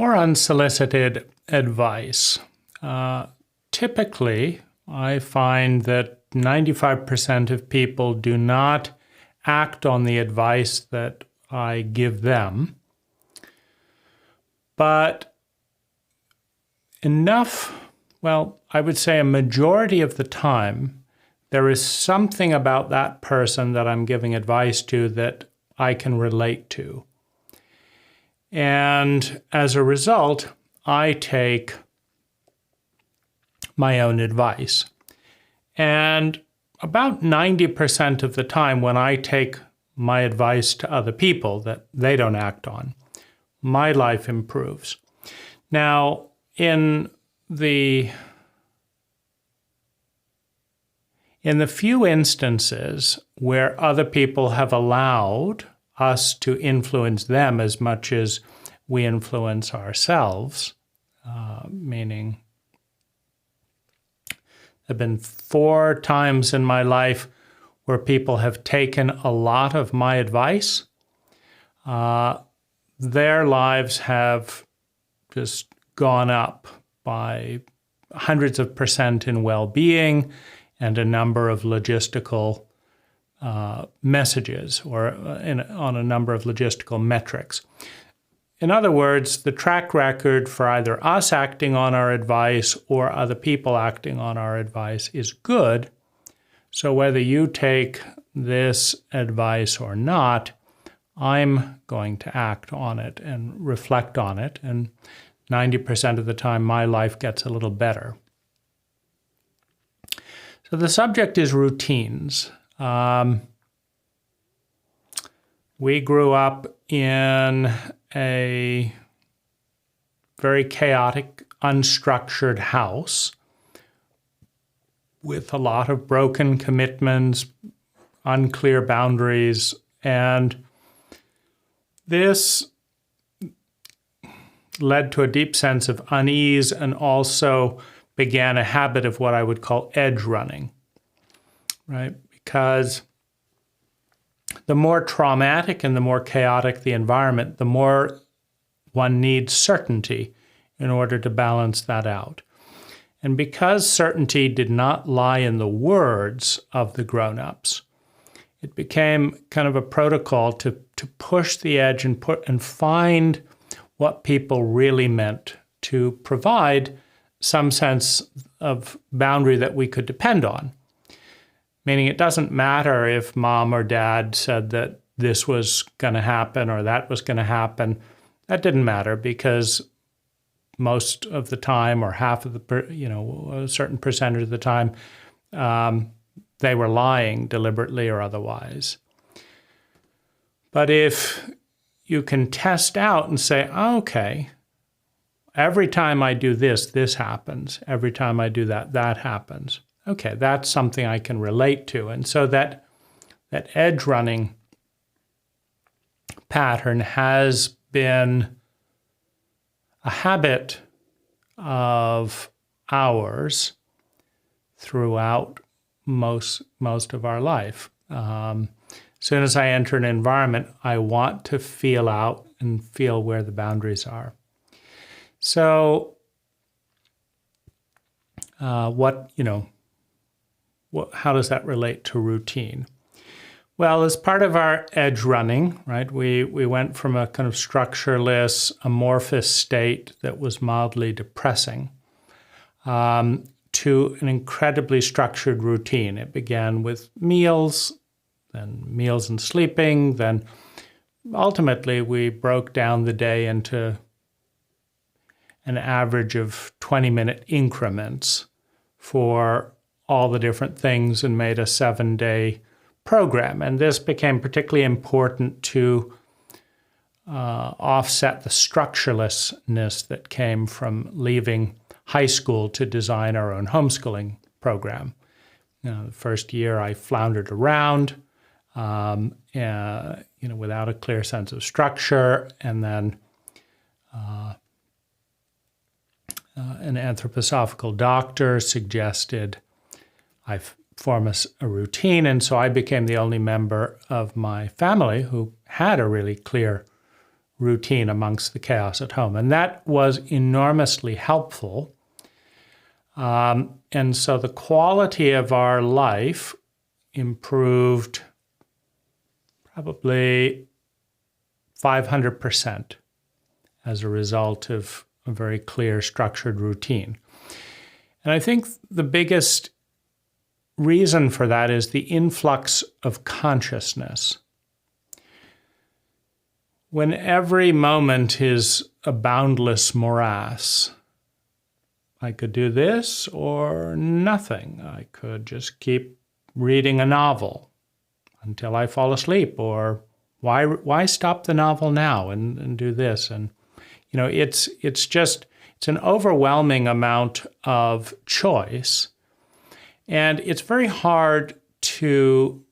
or unsolicited advice. Typically, I find that 95% of people do not act on the advice that I give them, but I would say a majority of the time, there is something about that person that I'm giving advice to that I can relate to. And as a result, I take my own advice. And about 90% of the time when I take my advice to other people that they don't act on, my life improves. Now, in the few instances where other people have allowed us to influence them as much as we influence ourselves, meaning there have been 4 times in my life where people have taken a lot of my advice. Their lives have just gone up by hundreds of percent in well-being and a number of logistical messages or on a number of logistical metrics. In other words, the track record for either us acting on our advice or other people acting on our advice is good. So whether you take this advice or not, I'm going to act on it and reflect on it. And 90% of the time, my life gets a little better. So the subject is routines. We grew up in a very chaotic, unstructured house with a lot of broken commitments, unclear boundaries, and this led to a deep sense of unease and also began a habit of what I would call edge running, right? Because the more traumatic and the more chaotic the environment, the more one needs certainty in order to balance that out. And because certainty did not lie in the words of the grown-ups, it became kind of a protocol to push the edge and find what people really meant to provide some sense of boundary that we could depend on. Meaning it doesn't matter if mom or dad said that this was going to happen or that was going to happen. That didn't matter because most of the time or half of a certain percentage of the time, they were lying deliberately or otherwise. But if you can test out and say, okay, every time I do this, this happens. Every time I do that, that happens. Okay, that's something I can relate to. And so that edge running pattern has been a habit of ours throughout most of our life. As soon as I enter an environment, I want to feel out and feel where the boundaries are. So how does that relate to routine? Well, as part of our edge running, right, we went from a kind of structureless, amorphous state that was mildly depressing to an incredibly structured routine. It began with meals, then meals and sleeping, then ultimately we broke down the day into an average of 20-minute increments for all the different things and made a 7-day program. And this became particularly important to offset the structurelessness that came from leaving high school to design our own homeschooling program. The first year I floundered around, without a clear sense of structure, and then an anthroposophical doctor suggested I form a routine, and so I became the only member of my family who had a really clear routine amongst the chaos at home. And that was enormously helpful. And so the quality of our life improved probably 500% as a result of a very clear, structured routine. And I think the biggest reason for that is the influx of consciousness. When every moment is a boundless morass, I could do this or nothing. I could just keep reading a novel until I fall asleep, or why stop the novel now and do this? And it's an overwhelming amount of choice, and it's very hard to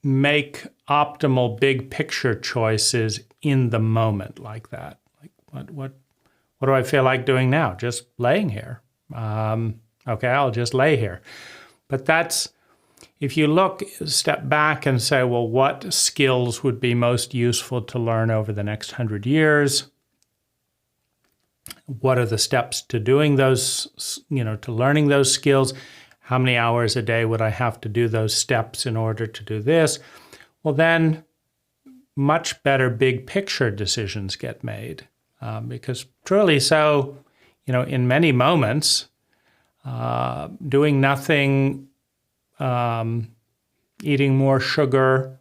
make optimal big picture choices in the moment like that. Like what do I feel like doing now? Just laying here. Okay, I'll just lay here. But if you step back and say, well, what skills would be most useful to learn over the next 100 years? What are the steps to doing those, to learning those skills? How many hours a day would I have to do those steps in order to do this? Well, then much better big picture decisions get made. Because truly so, in many moments, doing nothing, eating more sugar,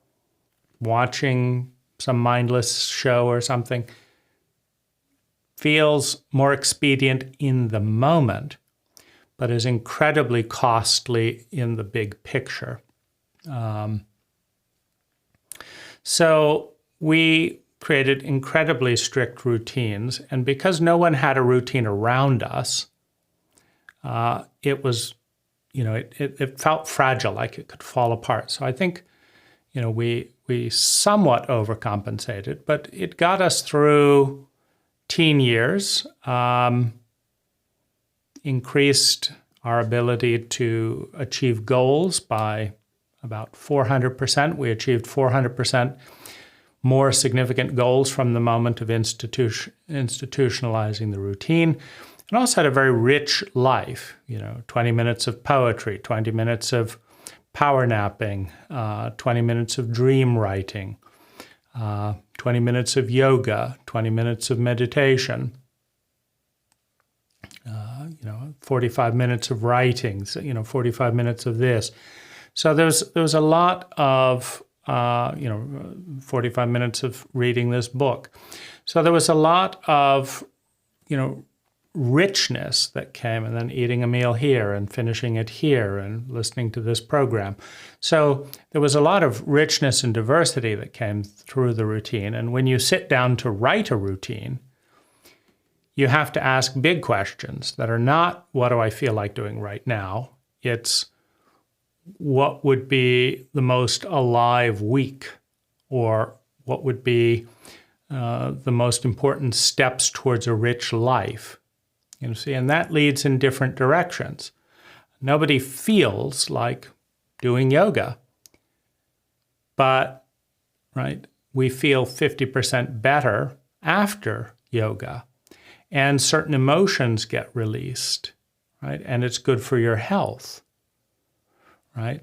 watching some mindless show or something, feels more expedient in the moment, but is incredibly costly in the big picture. So we created incredibly strict routines, and because no one had a routine around us, it was, it felt fragile, like it could fall apart. So I think, we somewhat overcompensated, but it got us through teen years, increased our ability to achieve goals by about 400%. We achieved 400% more significant goals from the moment of institutionalizing the routine, and also had a very rich life, 20 minutes of poetry, 20 minutes of power napping, 20 minutes of dream writing, 20 minutes of yoga, 20 minutes of meditation, 45 minutes of writing, 45 minutes of this. So there was a lot of 45 minutes of reading this book. So there was a lot of, richness that came, and then eating a meal here and finishing it here and listening to this program. So there was a lot of richness and diversity that came through the routine. And when you sit down to write a routine, you have to ask big questions that are not, what do I feel like doing right now? It's, what would be the most alive week, or what would be the most important steps towards a rich life? And that leads in different directions. Nobody feels like doing yoga, but we feel 50% better after yoga, and certain emotions get released, and it's good for your health.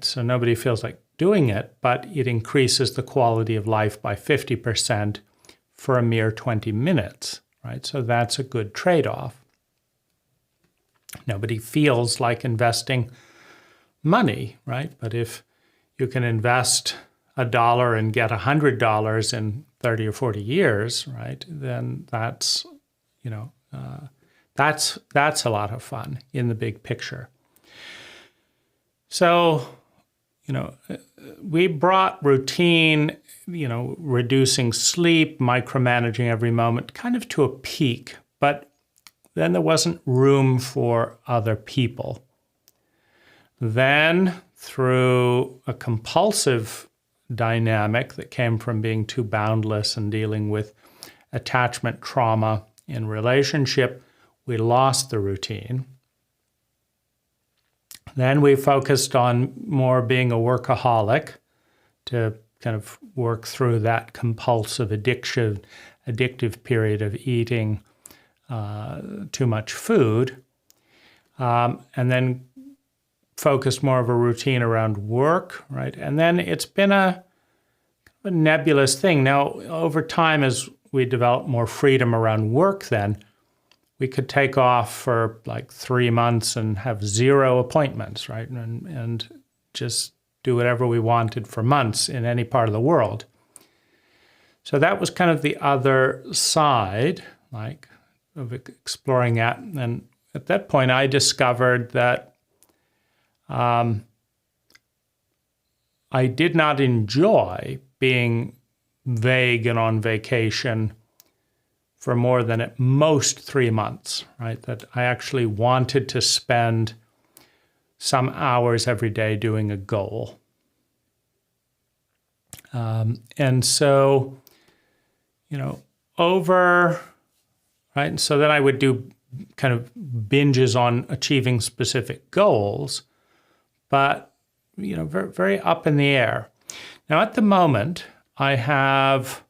So nobody feels like doing it, but it increases the quality of life by 50% for a mere 20 minutes, So that's a good trade-off. Nobody feels like investing money, But if you can invest $1 and get $100 in 30 or 40 years, then that's a lot of fun in the big picture. So, we brought routine, reducing sleep, micromanaging every moment, kind of to a peak, but then there wasn't room for other people. Then, through a compulsive dynamic that came from being too boundless and dealing with attachment trauma in relationship, we lost the routine. Then we focused on more being a workaholic to kind of work through that compulsive addictive period of eating too much food, and then focused more of a routine around work, right? And then it's been a nebulous thing. Now, over time, as we develop more freedom around work, then we could take off for like 3 months and have 0 appointments, right? And just do whatever we wanted for months in any part of the world. So that was kind of the other side, like, of exploring that. And at that point, I discovered that I did not enjoy being vague and on vacation for more than at most 3 months, right? That I actually wanted to spend some hours every day doing a goal. And so, right? And so then I would do kind of binges on achieving specific goals, but, very, very up in the air. Now, at the moment, I have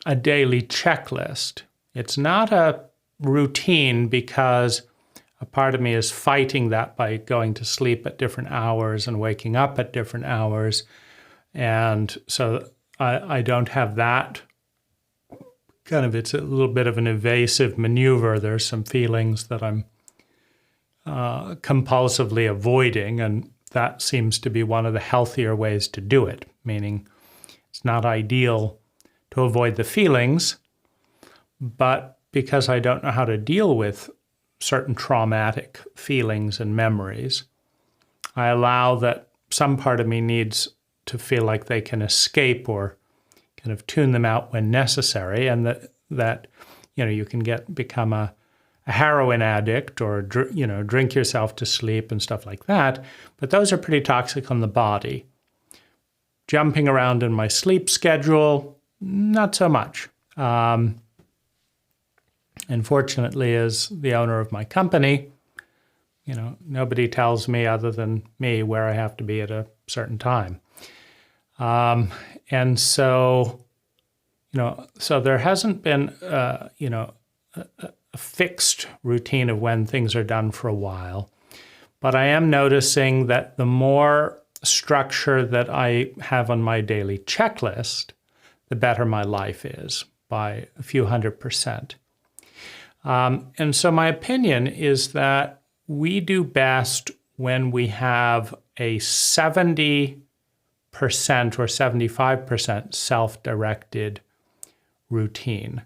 a daily checklist. It's not a routine because a part of me is fighting that by going to sleep at different hours and waking up at different hours. And so I don't have that kind of, it's a little bit of an evasive maneuver. There's some feelings that I'm compulsively avoiding, and that seems to be one of the healthier ways to do it, meaning it's not ideal to avoid the feelings, but because I don't know how to deal with certain traumatic feelings and memories, I allow that some part of me needs to feel like they can escape or kind of tune them out when necessary, and that you can become a heroin addict or drink yourself to sleep and stuff like that, but those are pretty toxic on the body. Jumping around in my sleep schedule, not so much. Unfortunately, as the owner of my company, nobody tells me other than me where I have to be at a certain time. And so, so there hasn't been, a fixed routine of when things are done for a while. But I am noticing that the more structure that I have on my daily checklist, the better my life is by a few 100%. And so my opinion is that we do best when we have a 70% or 75% self-directed routine.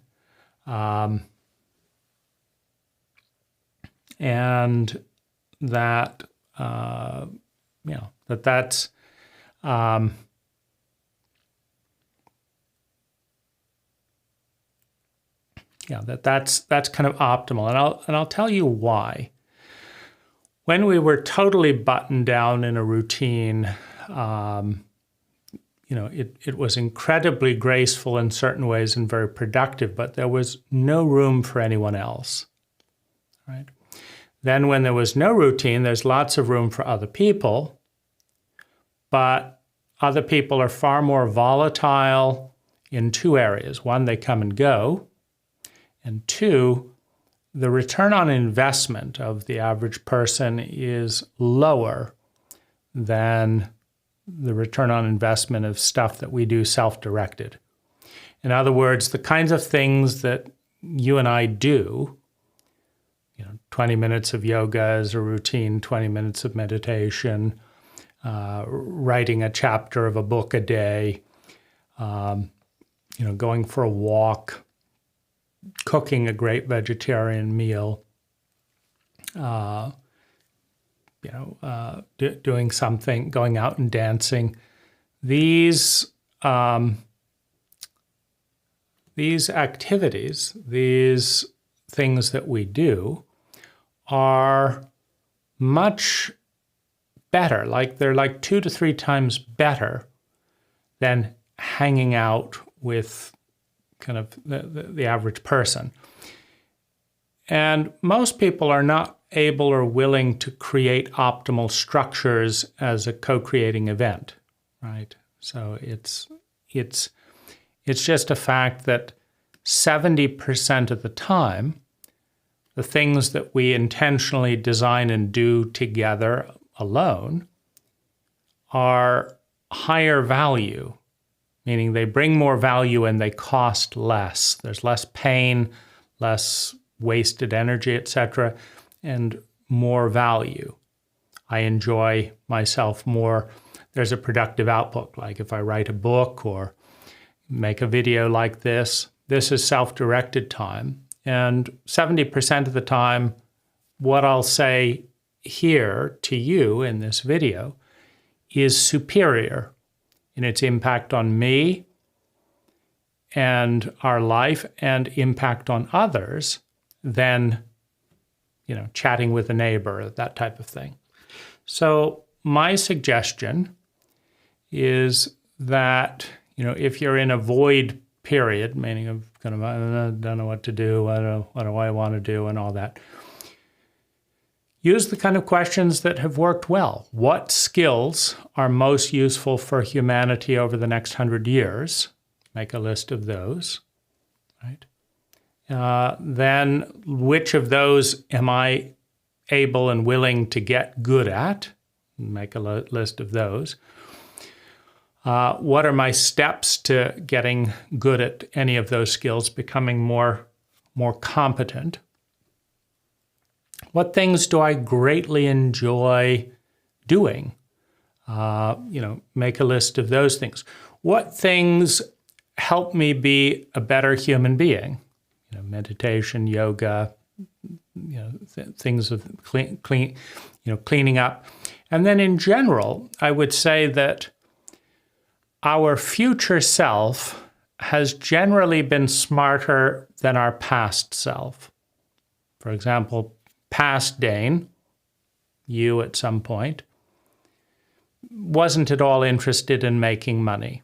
And that, that's, that's kind of optimal. And I'll tell you why. When we were totally buttoned down in a routine, it was incredibly graceful in certain ways and very productive, but there was no room for anyone else, right? Then when there was no routine, there's lots of room for other people, but other people are far more volatile in 2 areas. 1, they come and go, and 2, the return on investment of the average person is lower than the return on investment of stuff that we do self-directed. In other words, the kinds of things that you and I do, 20 minutes of yoga as a routine, 20 minutes of meditation, writing a chapter of a book a day, going for a walk, cooking a great vegetarian meal, doing something, going out and dancing. These activities, these things that we do, are much better. Like they're like 2 to 3 times better than hanging out with kind of the average person. And most people are not able or willing to create optimal structures as a co-creating event, right? So it's just a fact that 70% of the time, the things that we intentionally design and do together alone are higher value, meaning they bring more value and they cost less. There's less pain, less wasted energy, etc., and more value. I enjoy myself more. There's a productive output, like if I write a book or make a video like this. This is self-directed time. And 70% of the time, what I'll say here to you in this video is superior in its impact on me and our life and impact on others than, chatting with a neighbor, that type of thing. So my suggestion is that, if you're in a void period, meaning of kind of, I don't know what to do, what do I want to do, and all that, use the kind of questions that have worked well. What skills are most useful for humanity over the next 100 years? Make a list of those, right? Then which of those am I able and willing to get good at? Make a list of those. What are my steps to getting good at any of those skills, becoming more competent? What things do I greatly enjoy doing? Make a list of those things. What things help me be a better human being? Meditation, yoga, things of cleaning up. And then in general, I would say that our future self has generally been smarter than our past self. For example, past Dane, you at some point, wasn't at all interested in making money,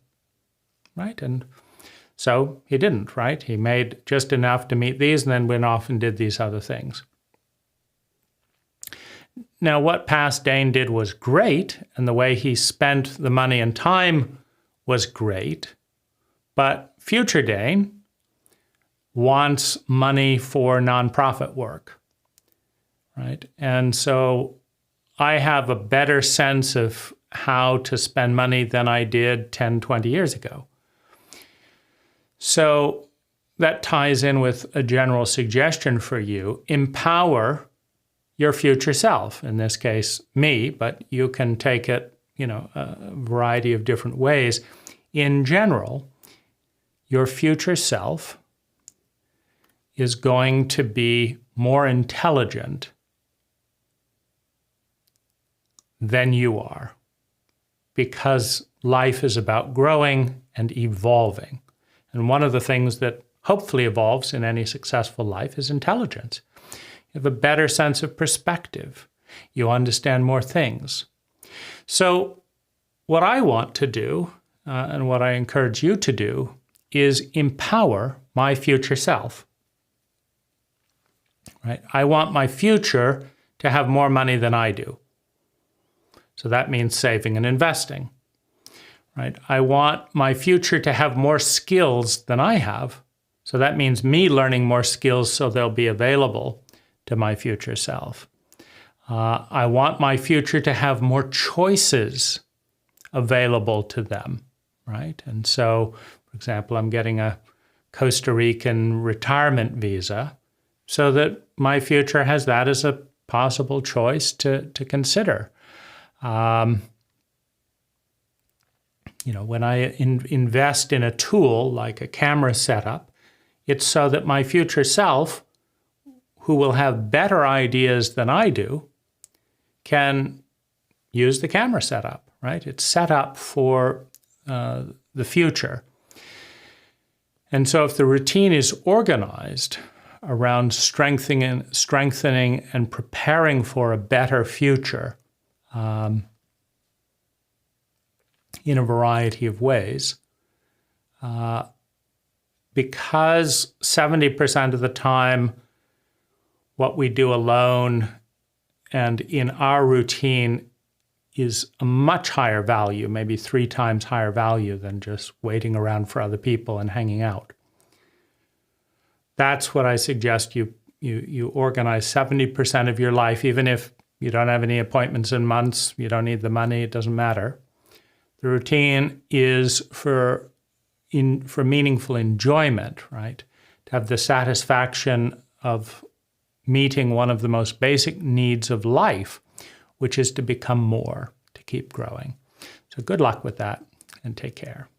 right? And so he didn't, right? He made just enough to meet these and then went off and did these other things. Now, what past Dane did was great, and the way he spent the money and time was great, but future Dane wants money for nonprofit work, right? And so I have a better sense of how to spend money than I did 10, 20 years ago. So that ties in with a general suggestion for you. Empower your future self, in this case, me, but you can take it, a variety of different ways. In general, your future self is going to be more intelligent than you are, because life is about growing and evolving. And one of the things that hopefully evolves in any successful life is intelligence. You have a better sense of perspective. You understand more things. So what I want to do, and what I encourage you to do, is empower my future self. Right? I want my future to have more money than I do. So that means saving and investing. Right? I want my future to have more skills than I have. So that means me learning more skills so they'll be available to my future self. I want my future to have more choices available to them, right? And so, for example, I'm getting a Costa Rican retirement visa so that my future has that as a possible choice to consider. When I invest in a tool like a camera setup, it's so that my future self, who will have better ideas than I do, can use the camera setup, right? It's set up for the future. And so if the routine is organized around strengthening and preparing for a better future, in a variety of ways, because 70% of the time what we do alone and in our routine is a much higher value, maybe 3 times higher value than just waiting around for other people and hanging out. That's what I suggest you organize 70% of your life, even if you don't have any appointments in months, you don't need the money, it doesn't matter. The routine is for meaningful enjoyment, right? To have the satisfaction of meeting one of the most basic needs of life, which is to become more, to keep growing. So good luck with that, and take care.